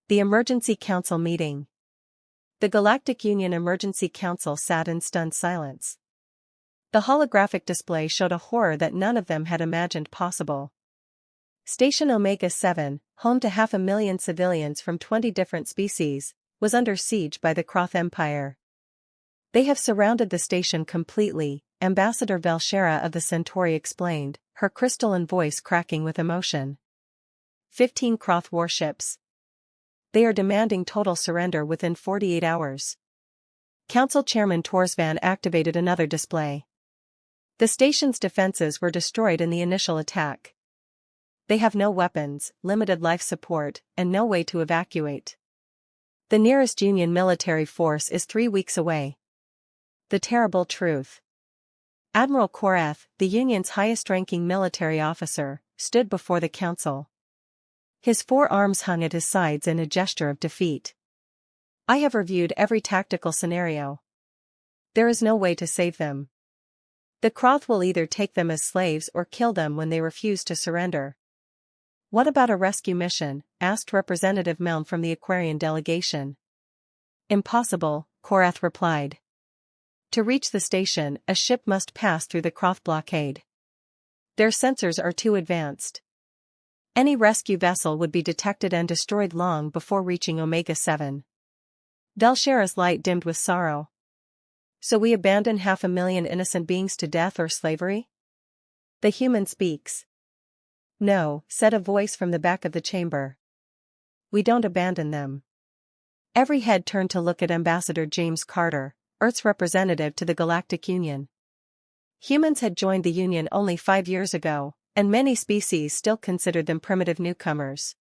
The Emergency Council meeting. The Galactic Union Emergency Council sat in stunned silence. The holographic display showed a horror that none of them had imagined possible. Station Omega-7, home to 500,000 civilians from 20 different species, was under siege by the Kroth Empire. They have surrounded the station completely, Ambassador Velshera of the Centauri explained, her crystalline voice cracking with emotion. 15 Kroth warships. They are demanding total surrender within 48 hours. Council Chairman Torsvan activated another display. The station's defenses were destroyed in the initial attack. They have no weapons, limited life support, and no way to evacuate. The nearest Union military force is 3 weeks away. The terrible truth. Admiral Korath, the Union's highest-ranking military officer, stood before the council. His 4 arms hung at his sides in a gesture of defeat. I have reviewed every tactical scenario. There is no way to save them. The Kroth will either take them as slaves or kill them when they refuse to surrender. What about a rescue mission? Asked Representative Melm from the Aquarian delegation. Impossible, Korath replied. To reach the station, a ship must pass through the Kroth blockade. Their sensors are too advanced. Any rescue vessel would be detected and destroyed long before reaching Omega-7. Velshera's light dimmed with sorrow. So we abandon 500,000 innocent beings to death or slavery? The human speaks. No, said a voice from the back of the chamber. We don't abandon them. Every head turned to look at Ambassador James Carter, Earth's representative to the Galactic Union. Humans had joined the Union only 5 years ago, and many species still considered them primitive newcomers.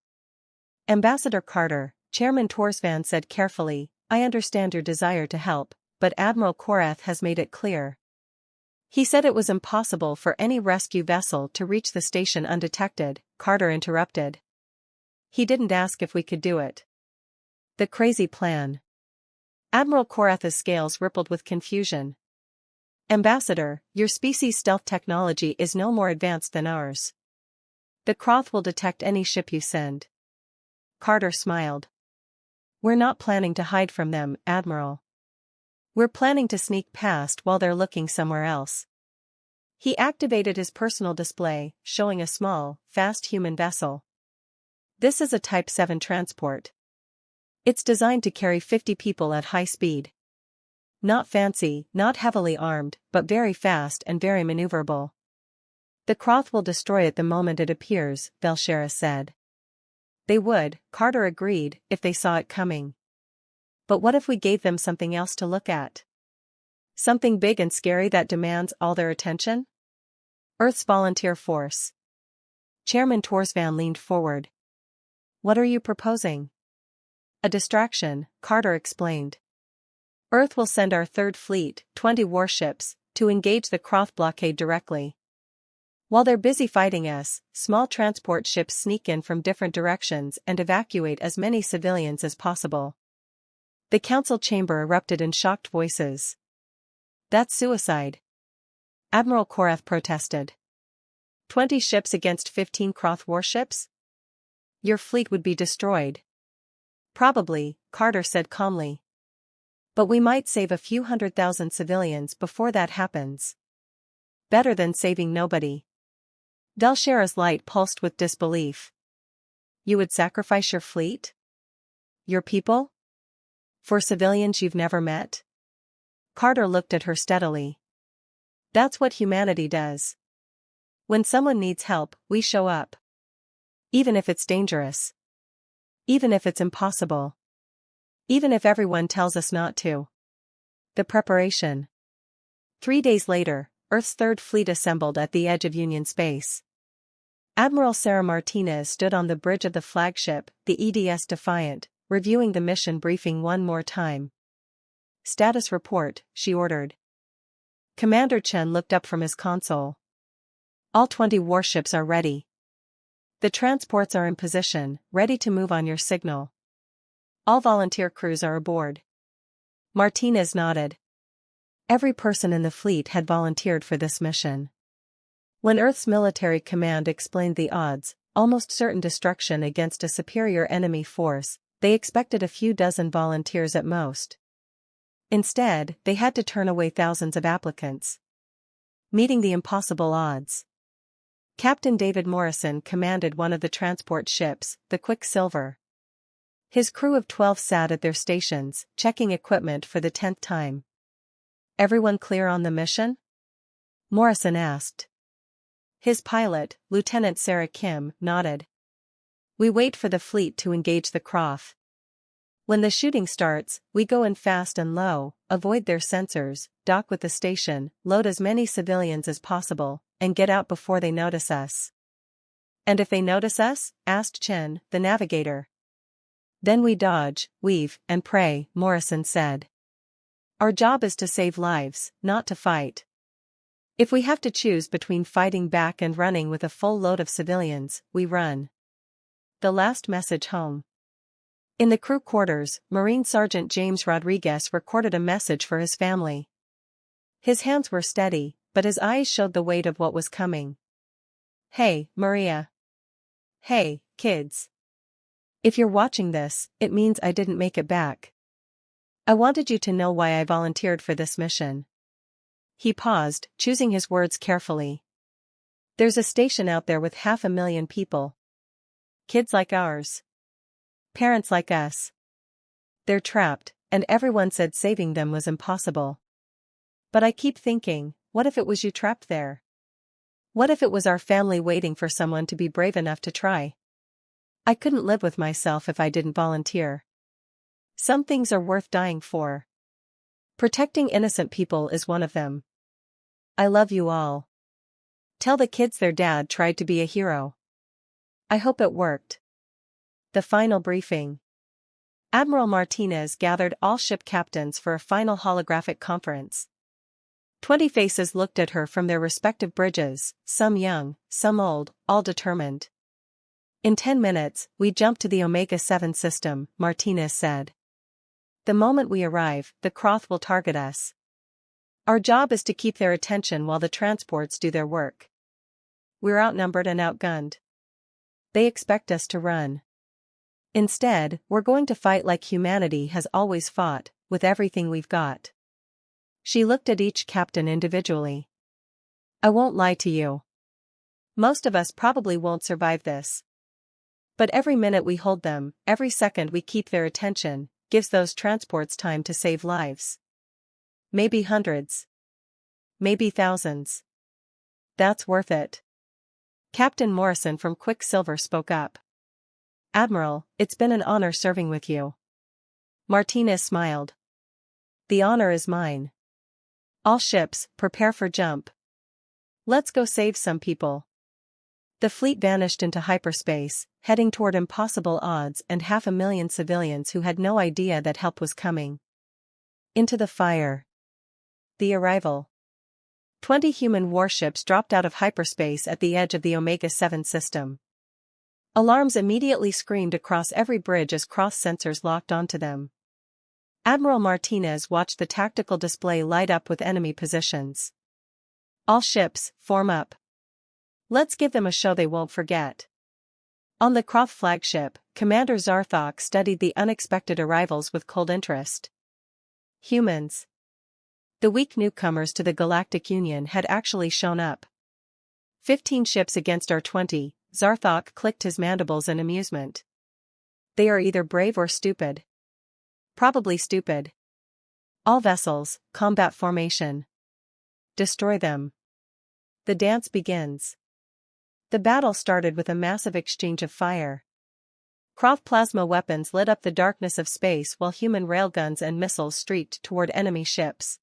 Ambassador Carter, Chairman Torsvan said carefully, I understand your desire to help, but Admiral Korath has made it clear. He said it was impossible for any rescue vessel to reach the station undetected, Carter interrupted. He didn't ask if we could do it. The crazy plan. Admiral Korath's scales rippled with confusion. Ambassador, your species' stealth technology is no more advanced than ours. The Kroth will detect any ship you send. Carter smiled. We're not planning to hide from them, Admiral. We're planning to sneak past while they're looking somewhere else. He activated his personal display, showing a small, fast human vessel. This is a Type 7 transport. It's designed to carry 50 people at high speed. Not fancy, not heavily armed, but very fast and very maneuverable. The Kroth will destroy it the moment it appears, Velshera said. They would, Carter agreed, if they saw it coming. But what if we gave them something else to look at? Something big and scary that demands all their attention? Earth's volunteer force. Chairman Torsvan leaned forward. What are you proposing? A distraction, Carter explained. Earth will send our third fleet, 20 warships, to engage the Kroth blockade directly. While they're busy fighting us, small transport ships sneak in from different directions and evacuate as many civilians as possible. The council chamber erupted in shocked voices. That's suicide. Admiral Korath protested. 20 ships against 15 Kroth warships? Your fleet would be destroyed. Probably, Carter said calmly. But we might save a few 100,000 civilians before that happens. Better than saving nobody. Velshera's light pulsed with disbelief. You would sacrifice your fleet? Your people? For civilians you've never met? Carter looked at her steadily. That's what humanity does. When someone needs help, we show up. Even if it's dangerous. Even if it's impossible. Even if everyone tells us not to. The preparation. 3 days later, Earth's third fleet assembled at the edge of Union space. Admiral Sarah Martinez stood on the bridge of the flagship, the EDS Defiant, reviewing the mission briefing one more time. Status report, she ordered. Commander Chen looked up from his console. All 20 warships are ready. The transports are in position, ready to move on your signal. All volunteer crews are aboard. Martinez nodded. Every person in the fleet had volunteered for this mission. When Earth's military command explained the odds, almost certain destruction against a superior enemy force, They expected a few dozen volunteers at most. Instead, they had to turn away thousands of applicants, meeting the impossible odds. Captain David Morrison commanded one of the transport ships, the Quicksilver. His crew of 12 sat at their stations, checking equipment for the 10th time. "Everyone clear on the mission?" Morrison asked. His pilot, Lieutenant Sarah Kim, nodded. "We wait for the fleet to engage the Croft. When the shooting starts, we go in fast and low, avoid their sensors, dock with the station, load as many civilians as possible, and get out before they notice us." "And if they notice us?" asked Chen, the navigator. "Then we dodge, weave, and pray," Morrison said. "Our job is to save lives, not to fight. If we have to choose between fighting back and running with a full load of civilians, we run." The last message home. In the crew quarters, Marine Sergeant James Rodriguez recorded a message for his family. His hands were steady, but his eyes showed the weight of what was coming. "Hey, Maria. Hey, kids. If you're watching this, it means I didn't make it back. I wanted you to know why I volunteered for this mission." He paused, choosing his words carefully. "There's a station out there with 500,000 people. Kids like ours. Parents like us. They're trapped, and everyone said saving them was impossible. But I keep thinking, what if it was you trapped there? What if it was our family waiting for someone to be brave enough to try? I couldn't live with myself if I didn't volunteer. Some things are worth dying for. Protecting innocent people is one of them. I love you all. Tell the kids their dad tried to be a hero. I hope it worked." The final briefing. Admiral Martinez gathered all ship captains for a final holographic conference. 20 faces looked at her from their respective bridges, some young, some old, all determined. "In 10 minutes, we jump to the Omega-7 system," Martinez said. "The moment we arrive, the Croft will target us. Our job is to keep their attention while the transports do their work. We're outnumbered and outgunned. They expect us to run. Instead, we're going to fight like humanity has always fought, with everything we've got." She looked at each captain individually. "I won't lie to you. Most of us probably won't survive this. But every minute we hold them, every second we keep their attention, gives those transports time to save lives. Maybe hundreds. Maybe thousands. That's worth it." Captain Morrison from Quicksilver spoke up. "Admiral, it's been an honor serving with you." Martinez smiled. "The honor is mine. All ships, prepare for jump. Let's go save some people." The fleet vanished into hyperspace, heading toward impossible odds and 500,000 civilians who had no idea that help was coming. Into the fire. The arrival. 20 human warships dropped out of hyperspace at the edge of the Omega-7 system. Alarms immediately screamed across every bridge as cross sensors locked onto them. Admiral Martinez watched the tactical display light up with enemy positions. "All ships, form up. Let's give them a show they won't forget." On the Croft flagship, Commander Zarthok studied the unexpected arrivals with cold interest. Humans. The weak newcomers to the Galactic Union had actually shown up. 15 ships against our 20, Zarthok clicked his mandibles in amusement. They are either brave or stupid. Probably stupid. All vessels, combat formation. Destroy them. The dance begins. The battle started with a massive exchange of fire. Croft plasma weapons lit up the darkness of space while human railguns and missiles streaked toward enemy ships.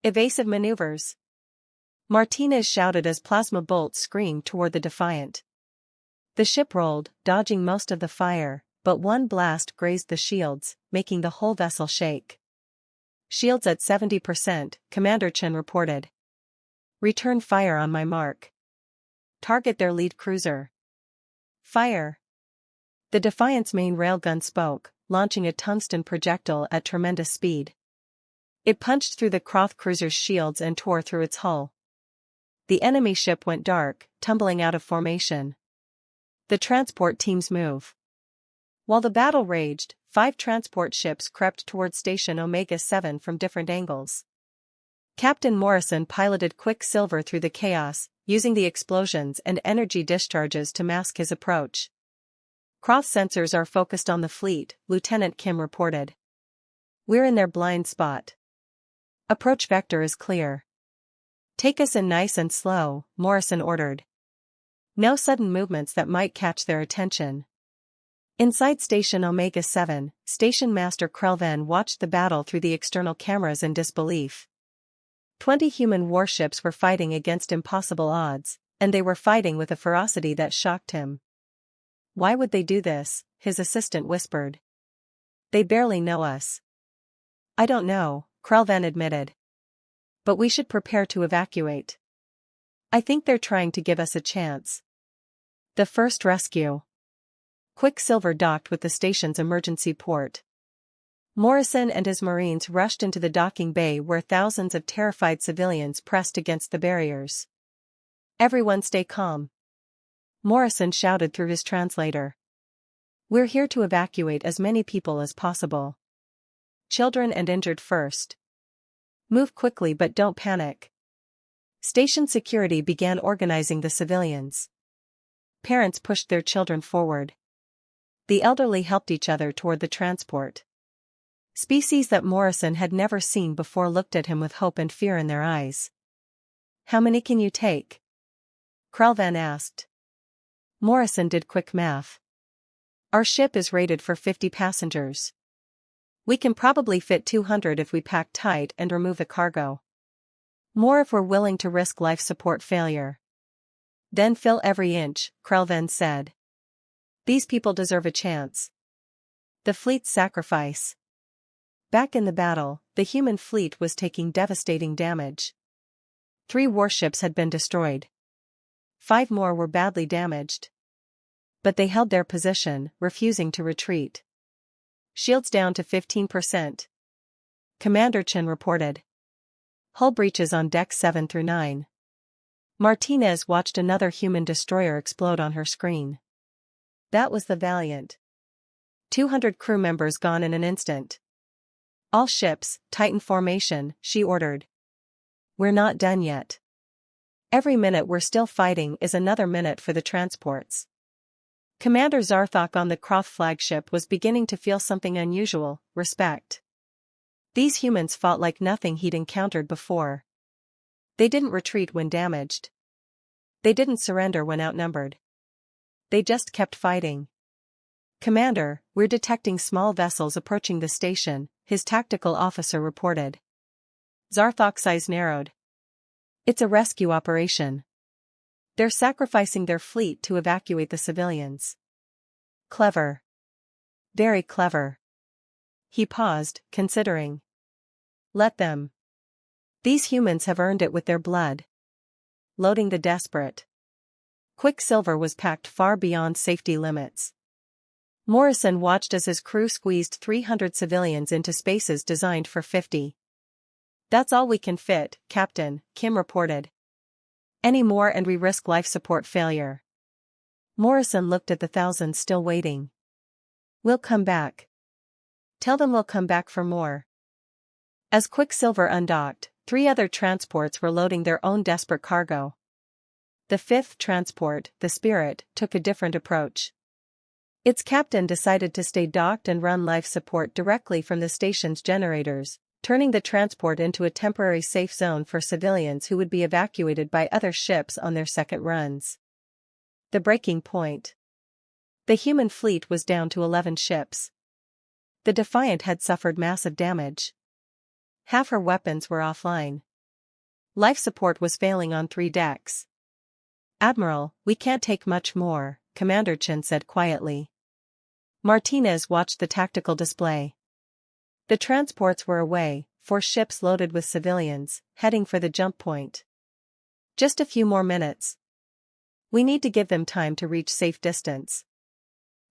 Evasive maneuvers. Martinez shouted as plasma bolts screamed toward the Defiant. The ship rolled, dodging most of the fire, but one blast grazed the shields, making the whole vessel shake. "Shields at 70%, Commander Chen reported. Return fire on my mark. Target their lead cruiser. Fire." The Defiant's main railgun spoke, launching a tungsten projectile at tremendous speed. It punched through the Croft cruiser's shields and tore through its hull. The enemy ship went dark, tumbling out of formation. The transport teams move. While the battle raged, 5 transport ships crept toward Station Omega-7 from different angles. Captain Morrison piloted Quicksilver through the chaos, using the explosions and energy discharges to mask his approach. "Cross sensors are focused on the fleet," Lieutenant Kim reported. "We're in their blind spot. Approach vector is clear." "Take us in nice and slow," Morrison ordered. "No sudden movements that might catch their attention." Inside Station Omega-7, Station Master Krelvan watched the battle through the external cameras in disbelief. 20 human warships were fighting against impossible odds, and they were fighting with a ferocity that shocked him. "Why would they do this?" his assistant whispered. "They barely know us." "I don't know," Krelvan admitted. "But we should prepare to evacuate. I think they're trying to give us a chance." The first rescue. Quicksilver docked with the station's emergency port. Morrison and his Marines rushed into the docking bay where thousands of terrified civilians pressed against the barriers. "Everyone stay calm," Morrison shouted through his translator. "We're here to evacuate as many people as possible. Children and injured first. Move quickly but don't panic." Station security began organizing the civilians. Parents pushed their children forward. The elderly helped each other toward the transport. Species that Morrison had never seen before looked at him with hope and fear in their eyes. "How many can you take?" Krelvan asked. Morrison did quick math. "Our ship is rated for 50 passengers. We can probably fit 200 if we pack tight and remove the cargo. More if we're willing to risk life support failure." "Then fill every inch," Krelvan said. "These people deserve a chance." The fleet's sacrifice. Back in the battle, the human fleet was taking devastating damage. 3 warships had been destroyed. 5 more were badly damaged. But they held their position, refusing to retreat. "Shields down to 15%. Commander Chen reported. "Hull breaches on decks 7 through 9. Martinez watched another human destroyer explode on her screen. "That was the Valiant. 200 crew members gone in an instant." "All ships, tighten formation," she ordered. "We're not done yet. Every minute we're still fighting is another minute for the transports." Commander Zarthok on the Croft flagship was beginning to feel something unusual: respect. These humans fought like nothing he'd encountered before. They didn't retreat when damaged. They didn't surrender when outnumbered. They just kept fighting. "Commander, we're detecting small vessels approaching the station," his tactical officer reported. Zarthok's eyes narrowed. "It's a rescue operation. They're sacrificing their fleet to evacuate the civilians." "Clever. Very clever." He paused, considering. "Let them. These humans have earned it with their blood." Loading the desperate. Quicksilver was packed far beyond safety limits. Morrison watched as his crew squeezed 300 civilians into spaces designed for 50. "That's all we can fit, Captain," Kim reported. "Any more and we risk life support failure." Morrison looked at the thousands still waiting. "We'll come back. Tell them we'll come back for more." As Quicksilver undocked, 3 other transports were loading their own desperate cargo. The 5th transport, the Spirit, took a different approach. Its captain decided to stay docked and run life support directly from the station's generators, turning the transport into a temporary safe zone for civilians who would be evacuated by other ships on their second runs. The breaking point. The human fleet was down to 11 ships. The Defiant had suffered massive damage. Half her weapons were offline. Life support was failing on 3 decks. "Admiral, we can't take much more," Commander Chen said quietly. Martinez watched the tactical display. The transports were away, 4 ships loaded with civilians, heading for the jump point. "Just a few more minutes. We need to give them time to reach safe distance."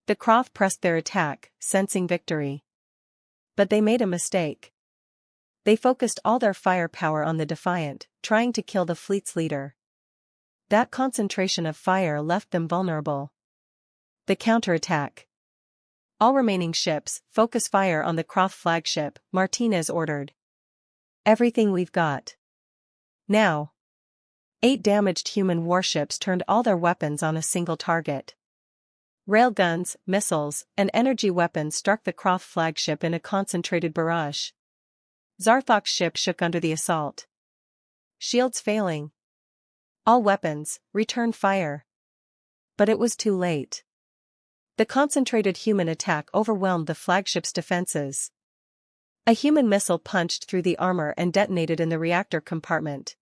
The Croft pressed their attack, sensing victory. But they made a mistake. They focused all their firepower on the Defiant, trying to kill the fleet's leader. That concentration of fire left them vulnerable. The counterattack. All remaining ships, focus fire on the Croft flagship, Martinez ordered. Everything we've got. Now. 8 damaged human warships turned all their weapons on a single target. Railguns, missiles, and energy weapons struck the Croft flagship in a concentrated barrage. Zarthok's ship shook under the assault. Shields failing. All weapons, return fire. But it was too late. The concentrated human attack overwhelmed the flagship's defenses. A human missile punched through the armor and detonated in the reactor compartment.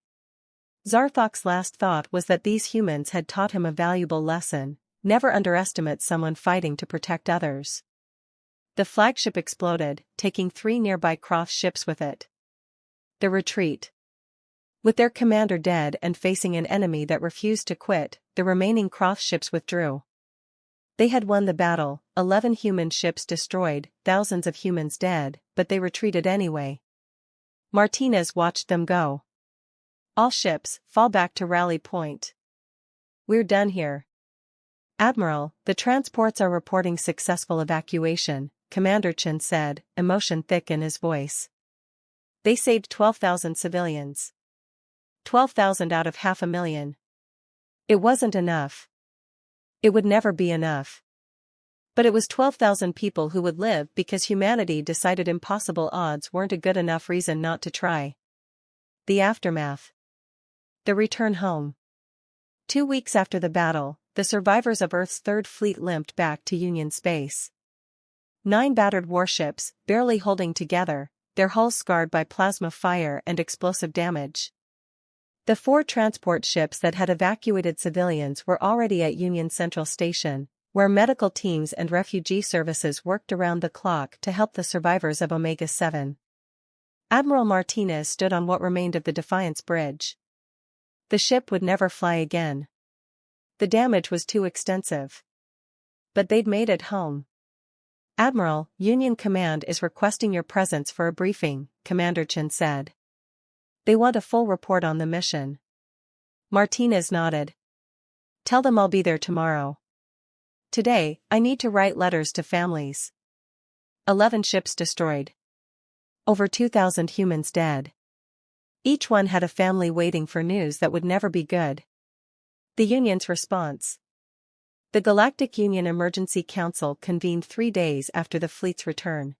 Zarthok's last thought was that these humans had taught him a valuable lesson: never underestimate someone fighting to protect others. The flagship exploded, taking 3 nearby Croft ships with it. The retreat. With their commander dead and facing an enemy that refused to quit, the remaining Croft ships withdrew. They had won the battle, 11 human ships destroyed, thousands of humans dead, but they retreated anyway. Martinez watched them go. All ships, fall back to rally point. We're done here. Admiral, the transports are reporting successful evacuation, Commander Chen said, emotion thick in his voice. They saved 12,000 civilians. 12,000 out of 500,000. It wasn't enough. It would never be enough. But it was 12,000 people who would live because humanity decided impossible odds weren't a good enough reason not to try. The aftermath. The return home. 2 weeks after the battle, the survivors of Earth's Third Fleet limped back to Union space. 9 battered warships, barely holding together, their hulls scarred by plasma fire and explosive damage. The 4 transport ships that had evacuated civilians were already at Union Central Station, where medical teams and refugee services worked around the clock to help the survivors of Omega-7. Admiral Martinez stood on what remained of the Defiance Bridge. The ship would never fly again. The damage was too extensive. But they'd made it home. Admiral, Union Command is requesting your presence for a briefing, Commander Chen said. They want a full report on the mission. Martinez nodded. Tell them I'll be there tomorrow. Today, I need to write letters to families. 11 ships destroyed. Over 2,000 humans dead. Each one had a family waiting for news that would never be good. The Union's response. The Galactic Union Emergency Council convened 3 days after the fleet's return.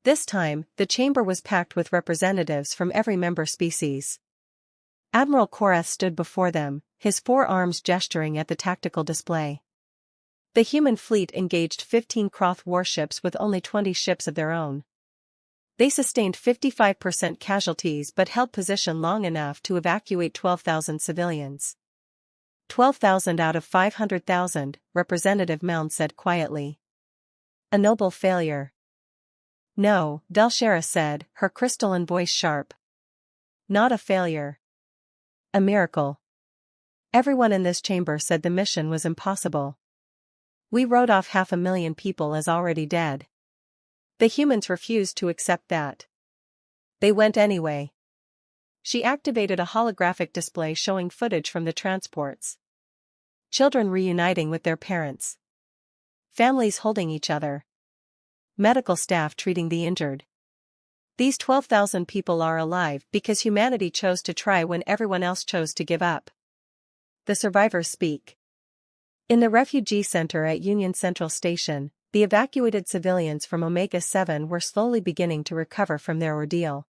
This time, the chamber was packed with representatives from every member species. Admiral Korath stood before them, his 4 arms gesturing at the tactical display. The human fleet engaged 15 Croft warships with only 20 ships of their own. They sustained 55% casualties but held position long enough to evacuate 12,000 civilians. 12,000 out of 500,000, Representative Meln said quietly. A noble failure. No, Delshera said, her crystalline voice sharp. Not a failure. A miracle. Everyone in this chamber said the mission was impossible. We wrote off 500,000 people as already dead. The humans refused to accept that. They went anyway. She activated a holographic display showing footage from the transports. Children reuniting with their parents. Families holding each other. Medical staff treating the injured. These 12,000 people are alive because humanity chose to try when everyone else chose to give up. The survivors speak. In the refugee center at Union Central Station, the evacuated civilians from Omega-7 were slowly beginning to recover from their ordeal.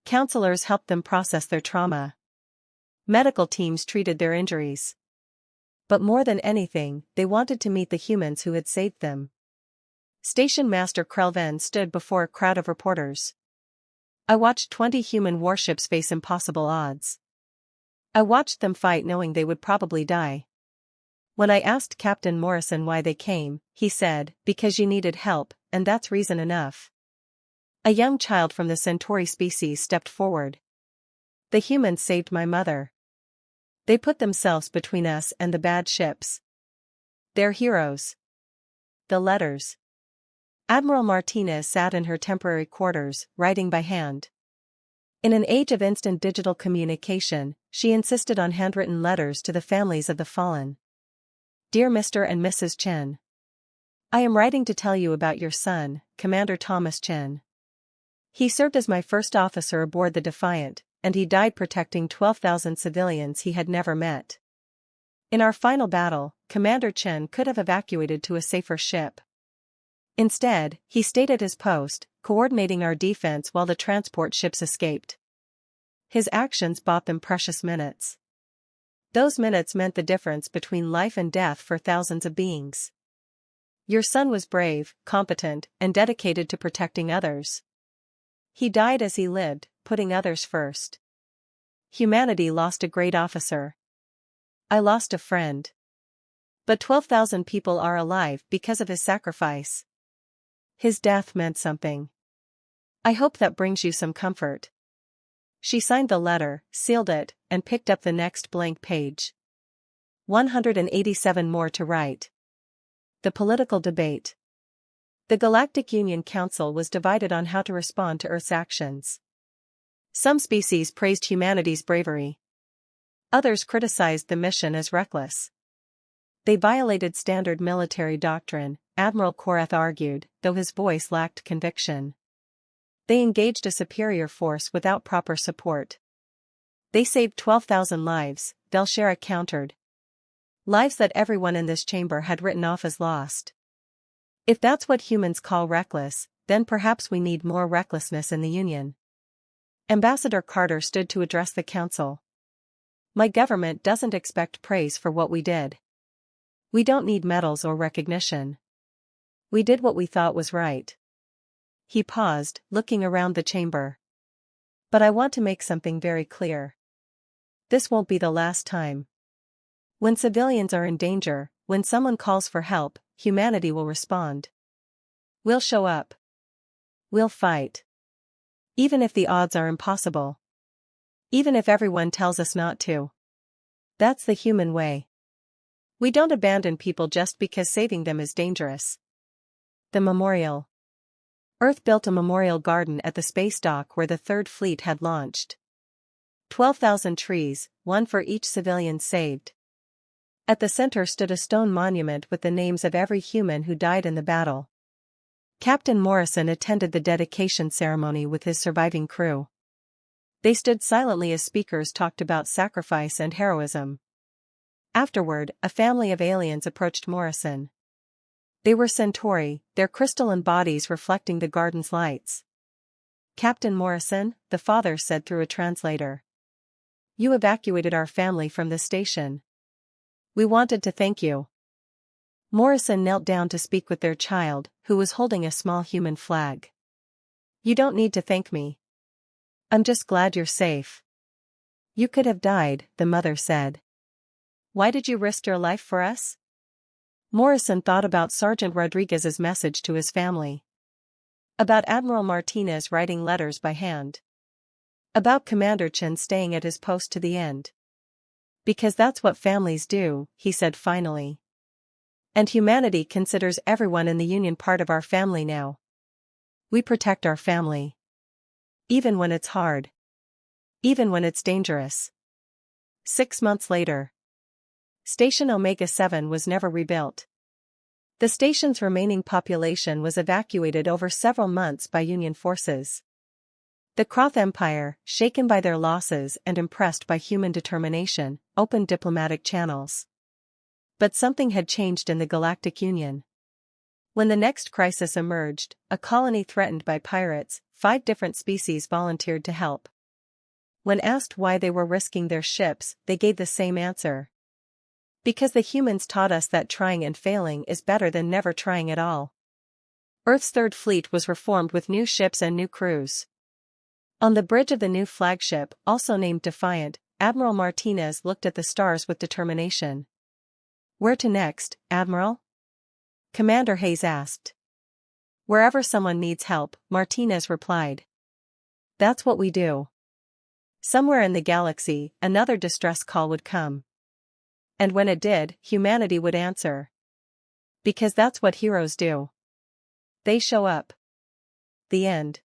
Counselors helped them process their trauma. Medical teams treated their injuries. But more than anything, they wanted to meet the humans who had saved them. Station Master Krelven stood before a crowd of reporters. I watched 20 human warships face impossible odds. I watched them fight knowing they would probably die. When I asked Captain Morrison why they came, he said, because you needed help, and that's reason enough. A young child from the Centauri species stepped forward. The humans saved my mother. They put themselves between us and the bad ships. They're heroes. The letters. Admiral Martinez sat in her temporary quarters, writing by hand. In an age of instant digital communication, she insisted on handwritten letters to the families of the fallen. Dear Mr. and Mrs. Chen. I am writing to tell you about your son, Commander Thomas Chen. He served as my first officer aboard the Defiant, and he died protecting 12,000 civilians he had never met. In our final battle, Commander Chen could have evacuated to a safer ship. Instead, he stayed at his post, coordinating our defense while the transport ships escaped. His actions bought them precious minutes. Those minutes meant the difference between life and death for thousands of beings. Your son was brave, competent, and dedicated to protecting others. He died as he lived, putting others first. Humanity lost a great officer. I lost a friend. But 12,000 people are alive because of his sacrifice. His death meant something. I hope that brings you some comfort. She signed the letter, sealed it, and picked up the next blank page. 187 more to write. The political debate. The Galactic Union Council was divided on how to respond to Earth's actions. Some species praised humanity's bravery. Others criticized the mission as reckless. They violated standard military doctrine, Admiral Korath argued, though his voice lacked conviction. They engaged a superior force without proper support. They saved 12,000 lives, Velshera countered. Lives that everyone in this chamber had written off as lost. If that's what humans call reckless, then perhaps we need more recklessness in the Union. Ambassador Carter stood to address the council. My government doesn't expect praise for what we did. We don't need medals or recognition. We did what we thought was right. He paused, looking around the chamber. But I want to make something very clear. This won't be the last time. When civilians are in danger, when someone calls for help, humanity will respond. We'll show up. We'll fight. Even if the odds are impossible. Even if everyone tells us not to. That's the human way. We don't abandon people just because saving them is dangerous. The memorial. Earth built a memorial garden at the space dock where the Third Fleet had launched. 12,000 trees, one for each civilian saved. At the center stood a stone monument with the names of every human who died in the battle. Captain Morrison attended the dedication ceremony with his surviving crew. They stood silently as speakers talked about sacrifice and heroism. Afterward, a family of aliens approached Morrison. They were Centauri, their crystalline bodies reflecting the garden's lights. Captain Morrison, the father said through a translator. You evacuated our family from the station. We wanted to thank you. Morrison knelt down to speak with their child, who was holding a small human flag. You don't need to thank me. I'm just glad you're safe. You could have died, the mother said. Why did you risk your life for us? Morrison thought about Sergeant Rodriguez's message to his family. About Admiral Martinez writing letters by hand. About Commander Chen staying at his post to the end. Because that's what families do, he said finally. And humanity considers everyone in the Union part of our family now. We protect our family. Even when it's hard. Even when it's dangerous. 6 months later. Station Omega-7 was never rebuilt. The station's remaining population was evacuated over several months by Union forces. The Kroth Empire, shaken by their losses and impressed by human determination, opened diplomatic channels. But something had changed in the Galactic Union. When the next crisis emerged, a colony threatened by pirates, 5 different species volunteered to help. When asked why they were risking their ships, they gave the same answer. Because the humans taught us that trying and failing is better than never trying at all. Earth's Third Fleet was reformed with new ships and new crews. On the bridge of the new flagship, also named Defiant, Admiral Martinez looked at the stars with determination. Where to next, Admiral? Commander Hayes asked. Wherever someone needs help, Martinez replied. That's what we do. Somewhere in the galaxy, another distress call would come. And when it did, humanity would answer. Because that's what heroes do. They show up. The end.